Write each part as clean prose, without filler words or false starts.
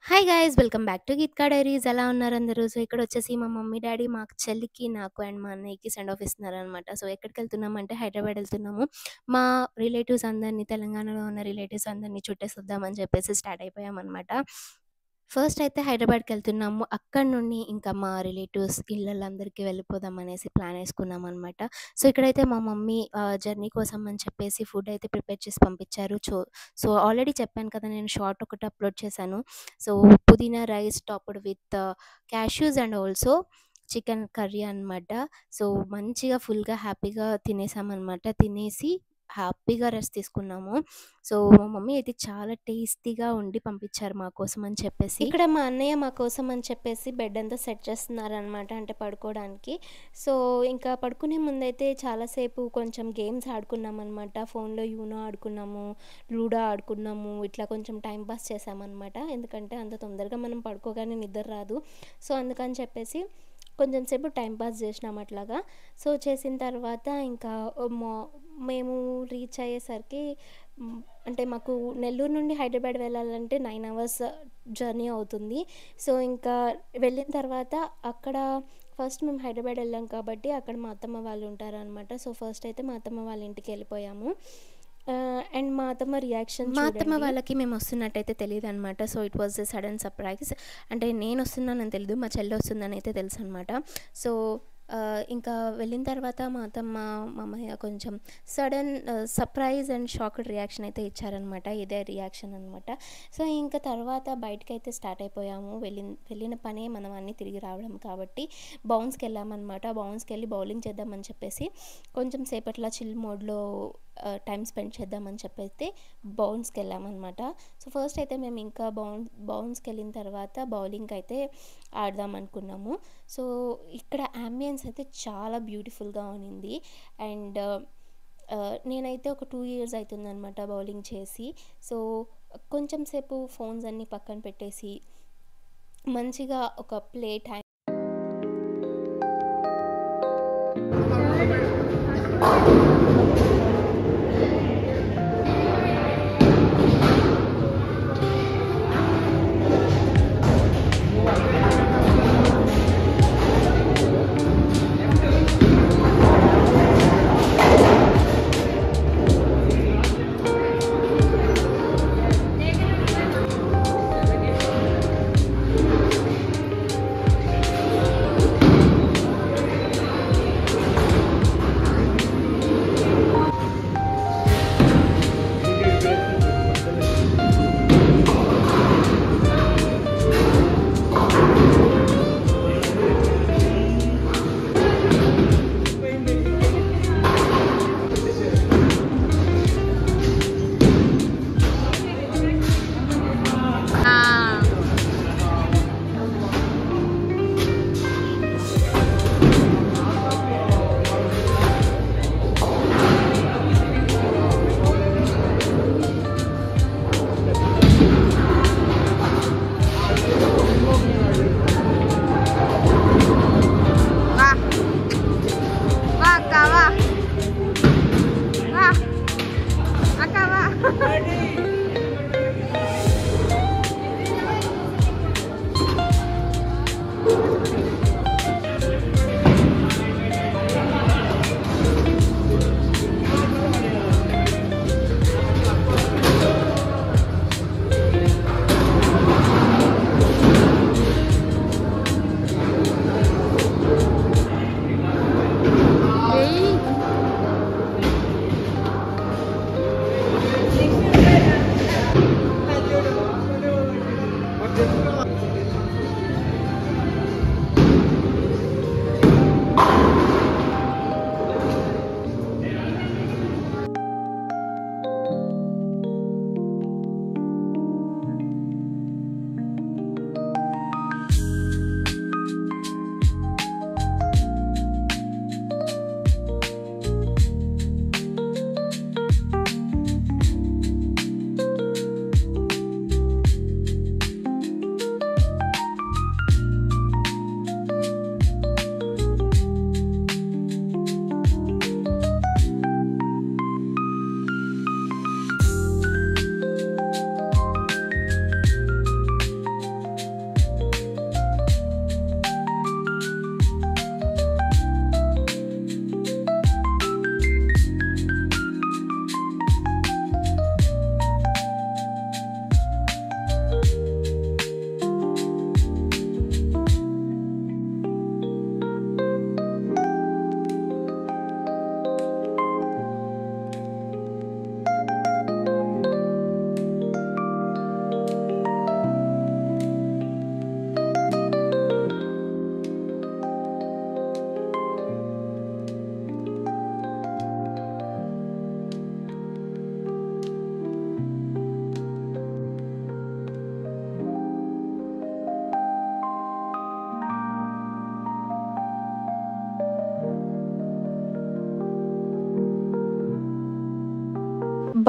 Hi guys welcome back to Geetka diaries. ఎలా ఉన్నారు అందరూ? సో ఇక్కడ వచ్చేసి మా మమ్మీ డాడీ మా చెల్లికి నాకు అండ్ మా అన్నయ్యకి సెండ్ ఆఫ్ ఇస్తున్నారనమాట. సో ఎక్కడికి వెళ్తున్నామంటే హైదరాబాద్ వెళ్తున్నాము. మా రిలేటివ్స్ అందరినీ, తెలంగాణలో ఉన్న రిలేటివ్స్ అందరినీ చుట్టేసి వద్దామని చెప్పేసి స్టార్ట్ అయిపోయామన్నమాట. ఫస్ట్ అయితే హైదరాబాద్‌కెళ్తున్నాము. అక్కడి నుండి ఇంకా మా రిలేటివ్స్ ఇళ్ళలందరికీ వెళ్ళిపోదాం అనేసి ప్లాన్ యేసుకున్నామనమాట. సో, ఇక్కడైతే మా మమ్మీ జర్నీ కోసం అని చెప్పేసి ఫుడ్ అయితే ప్రిపేర్ చేసి పంపించారు. సో, ఆల్రెడీ చెప్పాను కదా! నేను షార్ట్ ఒకటి అప్‌లోడ్ చేశాను. సో, పుదీనా rice topped with cashews and also chicken curry అనమాట. సో, మంచిగా ఫుల్‌గా హ్యాపీగా తినేసామనమాట. తినేసి హ్యాపీగా రెస్ట్ తీసుకున్నాము. సో, మా మమ్మీ అయితే చాలా టేస్టీగా వండి పంపించారు మా కోసం అని చెప్పేసి. ఇక్కడ మా అన్నయ్య మా కోసం అని చెప్పేసి బెడ్ అంతా సెట్ చేస్తున్నారనమాట. అంటే పడుకోవడానికి. సో, ఇంకా పడుకునే ముందైతే చాలాసేపు కొంచెం గేమ్స్ ఆడుకున్నామనమాట. ఫోన్‌లో యూనో ఆడుకున్నాము, లూడో ఆడుకున్నాము. ఇట్లా కొంచెం టైం పాస్ చేశామనమాట. ఎందుకంటే అంత తొందరగా మనం పడుకోగానే నిద్ర రాదు. సో, అందుకని చెప్పేసి కొంచెం సేపు టైం పాస్ చేసినాం అట్లాగా. సో, చేసిన తర్వాత ఇంకా మా మేము రీచ్ అయ్యేసరికి అంటే మాకు నెల్లూరు నుండి హైదరాబాద్ వెళ్ళాలంటే 9 అవర్స్ జర్నీ అవుతుంది. సో, ఇంకా వెళ్ళిన తర్వాత అక్కడ ఫస్ట్ మేము హైదరాబాద్ వెళ్ళాం కాబట్టి అక్కడ మా అత్తమ్మ వాళ్ళు ఉంటారనమాట. సో, ఫస్ట్ అయితే మా అత్తమ్మ వాళ్ళ ఇంటికెళ్ళిపోయాము. అండ్ మా అత్తమ్మ రియాక్షన్ మా అత్తమ్మ వాళ్ళకి మేము వస్తున్నట్టయితే తెలీదనమాట. So, it was a sudden surprise. అంటే నేను వస్తున్నానని తెలీదు. మా చెల్లి వస్తుందని అయితే తెలుసనమాట. సో, ఇంకా వెళ్ళిన తర్వాత మా అత్తమ్మ, మామయ్య కొంచెం sudden surprise and shocked reaction అయితే ఇచ్చారనమాట. ఇదే రియాక్షన్ అనమాట. సో, ఇంకా తర్వాత బయటకైతే స్టార్ట్ అయిపోయాము. వెళ్ళిన పనే మనం అన్నీ తిరిగి రావడం కాబట్టి బౌన్స్‌కెళ్ళామనమాట. బౌన్స్‌కెళ్ళి బౌలింగ్ చేద్దామని చెప్పేసి కొంచెం సేపట్లా చిల్ మోడ్‌లో టైం స్పెండ్ చేద్దామని చెప్పైతే బౌన్స్‌కెళ్ళామనమాట. సో, ఫస్ట్ అయితే మేము ఇంకా బౌన్స్‌కెళ్ళిన తర్వాత బౌలింగ్‌కి అయితే ఆడదాం అనుకున్నాము. సో, ఇక్కడ యాంబియన్స్ అయితే చాలా బ్యూటిఫుల్‌గా ఉన్నింది. అండ్ నేనైతే ఒక 2 ఇయర్స్ అవుతుందనమాట బౌలింగ్ చేసి. సో, కొంచెం సేపు ఫోన్స్ అన్నీ పక్కన పెట్టేసి మంచిగా ఒక ప్లే టైం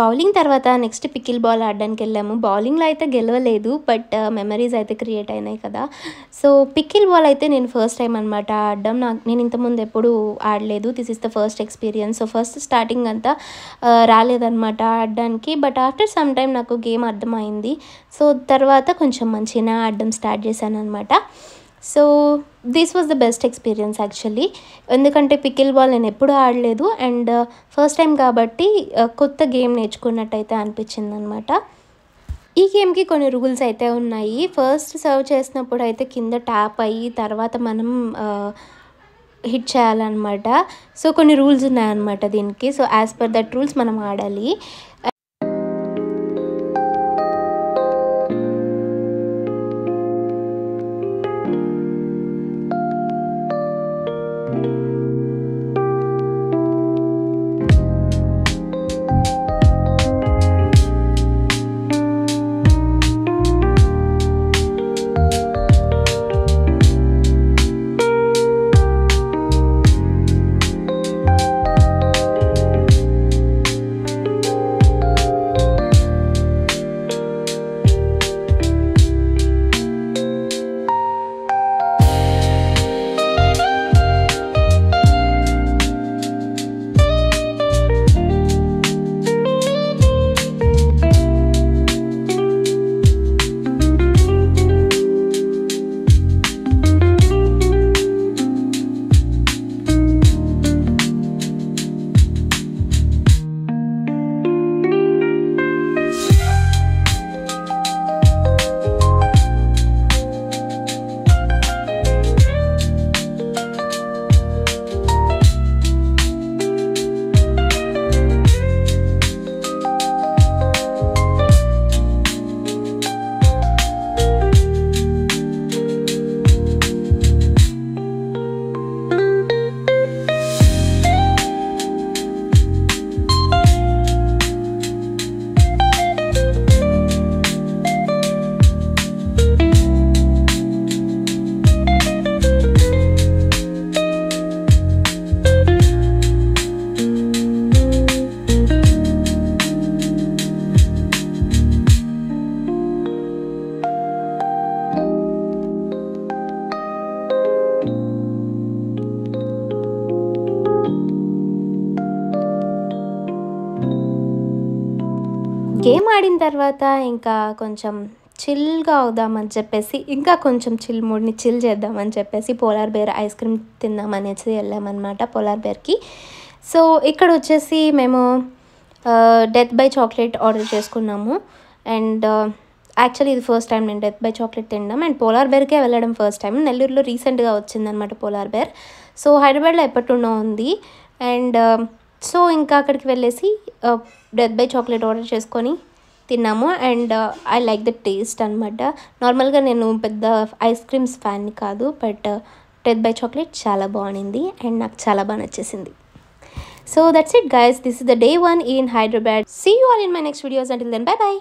బౌలింగ్ తర్వాత నెక్స్ట్ పికిల్ బాల్ ఆడడానికి వెళ్ళాము. బౌలింగ్లో అయితే గెలవలేదు, బట్ మెమరీస్ అయితే క్రియేట్ అయినాయి కదా. సో పికిల్ బాల్ అయితే నేను ఫస్ట్ టైం అనమాట ఆడడం. నేను ఇంతకుముందు ఎప్పుడు ఆడలేదు. This is the first experience. So first starting అంతా రాలేదన్నమాట ఆడడానికి, బట్ ఆఫ్టర్ సమ్ టైమ్ నాకు గేమ్ అర్థమైంది. సో తర్వాత కొంచెం మంచిగా ఆడడం స్టార్ట్ చేశాను అనమాట. So this was the best experience actually. ఎందుకంటే పికిల్ బాల్ నేను ఎప్పుడూ ఆడలేదు, అండ్ ఫస్ట్ టైం కాబట్టి కొత్త గేమ్ నేర్చుకున్నట్టయితే అనిపించింది అనమాట. ఈ గేమ్కి కొన్ని రూల్స్ అయితే ఉన్నాయి. ఫస్ట్ సర్వ్ చేసినప్పుడు అయితే కింద ట్యాప్ అయ్యి తర్వాత మనం హిట్ చేయాలన్నమాట. సో కొన్ని రూల్స్ ఉన్నాయన్నమాట దీనికి. So as per that rules మనం ఆడాలి. గేమ్ ఆడిన తర్వాత ఇంకా కొంచెం చిల్గా అవుదామని చెప్పేసి, ఇంకా కొంచెం మూడ్ని చిల్ చేద్దామని చెప్పేసి పోలార్ బేర్ ఐస్ క్రీమ్ తిందామనేసి వెళ్ళామన్నమాట పోలార్ బేర్కి. సో ఇక్కడ వచ్చేసి మేము డెత్ బై చాక్లెట్ ఆర్డర్ చేసుకున్నాము. అండ్ యాక్చువల్లీ ఇది ఫస్ట్ టైం నేను డెత్ బై చాక్లెట్ తినడం, అండ్ పోలార్ బేర్కే వెళ్ళడం ఫస్ట్ టైం. నెల్లూరులో రీసెంట్గా వచ్చిందనమాట పోలార్ బేర్. సో హైదరాబాద్లో ఎప్పటిన్నో ఉంది. అండ్ సో ఇంకా అక్కడికి వెళ్ళేసి డెత్ బై చాక్లెట్ ఆర్డర్ చేసుకొని తిన్నాము. And I like the taste అనమాట. నార్మల్గా నేను పెద్ద ఐస్ క్రీమ్స్ ఫ్యాన్ని కాదు, బట్ డెత్ బై చాక్లెట్ చాలా బాగుంది అండ్ నాకు చాలా బాగా నచ్చేసింది. So that's it guys, this is the day 1 in Hyderabad. See you all in my next videos. Until then, bye bye.